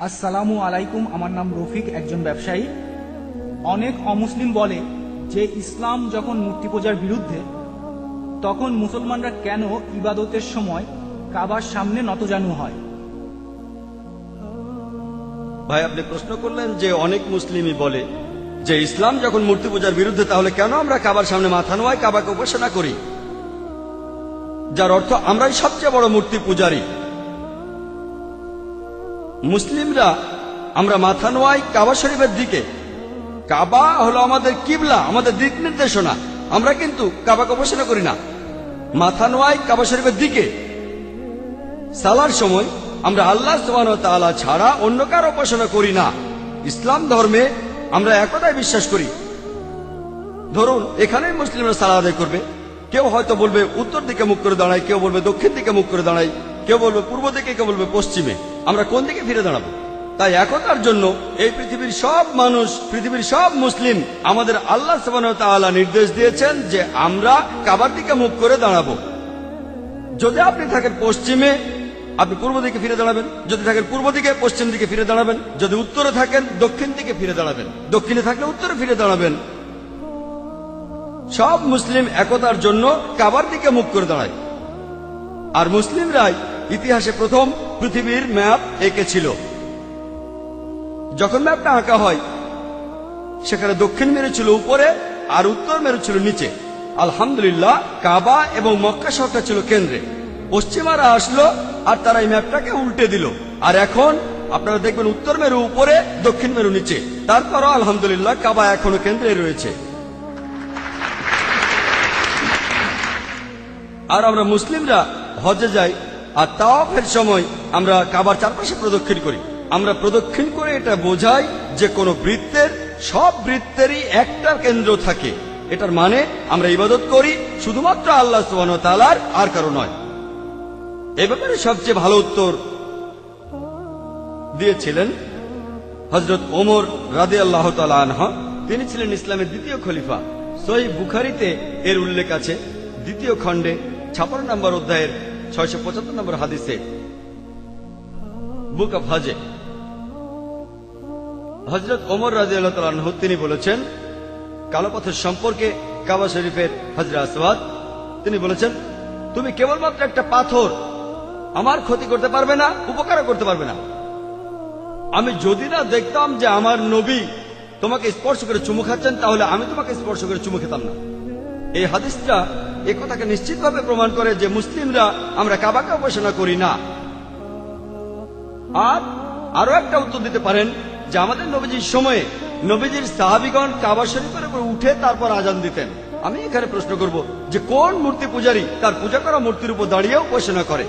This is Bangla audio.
আসসালামু আলাইকুম। আমার নাম রফিক, একজন ব্যবসায়ী। অনেক অমুসলিম বলে যে ইসলাম যখন মূর্তি পূজার বিরুদ্ধে, তখন মুসলমানরা কেন ইবাদতের সময় কাবার সামনে নতজানু হয়? ভাই, আপনি প্রশ্ন করলেন যে অনেক মুসলিমই বলে যে ইসলাম যখন মূর্তি পূজার বিরুদ্ধে, তাহলে কেন আমরা কাবার সামনে মাথা নোয়াই, কাবাকে উপাসনা করি, যার অর্থ আমরাই সবচেয়ে বড় মূর্তি পূজারী। মুসলিমরা আমরা মাথা নোয়াই কাবা শরীফের দিকে। কাবা হলো আমাদের কিবলা, আমাদের দিক নির্দেশনা। আমরা কিন্তু কাবাকে উপাসনা করি না, মাথা নোয়াই কাবা শরীফের দিকে। সালার সময় আমরা আল্লাহ সুবহানাহু ওয়া তাআলা ছাড়া অন্য কারো উপাসনা করি না। ইসলাম ধর্মে আমরা একতায় বিশ্বাস করি। ধরুন, এখানে মুসলিমরা সালাত আদায় করবে, কেউ হয়তো বলবে উত্তর দিকে মুখ করে দাঁড়ায়, কেউ বলবে দক্ষিণ দিকে মুখ করে দাঁড়ায়, কেউ বলবে পূর্ব দিকে, কেউ বলবে পশ্চিমে। আমরা কোন দিকে ফিরে দাঁড়াবো? তাই একতার জন্য এই পৃথিবীর সব মানুষ, পৃথিবীর সব মুসলিম, আমাদের আল্লাহ সুবহানাহু ওয়া তাআলা নির্দেশ দিয়েছেন যে আমরা কাবার দিকে মুখ করে দাঁড়াবো। যদি আপনি থাকেন পশ্চিমে, আপনি পূর্ব দিকে ফিরে দাঁড়াবেন। যদি থাকেন পূর্ব দিকে, পশ্চিম দিকে ফিরে দাঁড়াবেন। যদি উত্তরে থাকেন, দক্ষিণ দিকে ফিরে দাঁড়াবেন। দক্ষিণে থাকলে উত্তরে ফিরে দাঁড়াবেন। সব মুসলিম একতার জন্য কাবার দিকে মুখ করে দাঁড়ায়। আর মুসলিমরাই ইতিহাসে প্রথম পৃথিবীর ম্যাপ এঁকেছিল। যখন ম্যাপটা আঁকা হয়, সেখানে দক্ষিণ মেরু ছিল উপরে আর উত্তর মেরু ছিল নিচে। আলহামদুলিল্লাহ, কাবা এবং মক্কা শহরটা ছিল কেন্দ্রে। পশ্চিমারা আসলো আর তারা এই ম্যাপটাকে উল্টে দিল। আর এখন আপনারা দেখবেন উত্তর মেরু উপরে, দক্ষিণ মেরু নিচে। তারপরও আলহামদুলিল্লাহ, কাবা এখনো কেন্দ্রে রয়েছে। আর আমরা মুসলিমরা হজে যাই, আর তাওয়াফের সময় আমরা কাবার চারপাশে প্রদক্ষিণ করি। আমরা প্রদক্ষিণ করে এটা বোঝাই যে কোন বৃত্তের, সব বৃত্তেরই একটা কেন্দ্র থাকে। এটার মানে আমরা ইবাদত করি শুধুমাত্র আল্লাহ সুবহানাহু ওয়া তাআলার, আর কারো নয়। এ ব্যাপারে সবচেয়ে ভালো উত্তর দিয়েছিলেন হযরত ওমর রাদিয়াল্লাহু তাআলা আনহু। তিনি ছিলেন ইসলামের দ্বিতীয় খলিফা। সহিহ বুখারীতে এর উল্লেখ আছে, দ্বিতীয় খণ্ডে 56 নম্বর অধ্যায়ের 675 নম্বর হাদিসে, বুক অফ হজে। হযরত ওমর রাদিয়াল্লাহু তাআলা আনহু তিনি বলেছেন কালো পাথর সম্পর্কে, কাবা শরীফের হাজরে আসওয়াদ, তিনি বলেছেন, তুমি কেবলমাত্র একটা পাথর, আমার ক্ষতি করতে পারবে না, উপকারও করতে পারবে না। আমি যদি না দেখতাম যে আমার নবী তোমাকে স্পর্শ করে চুমু খাচ্ছেন, তাহলে আমি তোমাকে স্পর্শ করে চুমু খেতাম না। এই হাদিসটা একথাকে নিশ্চিতভাবে প্রমাণ করে যে মুসলিমরা আমরা কাবাকে উপাসনা করি না। আর আরো একটা উত্তর দিতে পারেন যে আমাদের নবীজির সময়ে নবীজির সাহাবীগণ কাবা শরীফের উপর উঠে তারপর আজান দিতেন। আমি এখানে প্রশ্ন করব যে কোন মূর্তি পূজারী তার পূজা করা মূর্তির উপর দাঁড়িয়ে উপাসনা করে?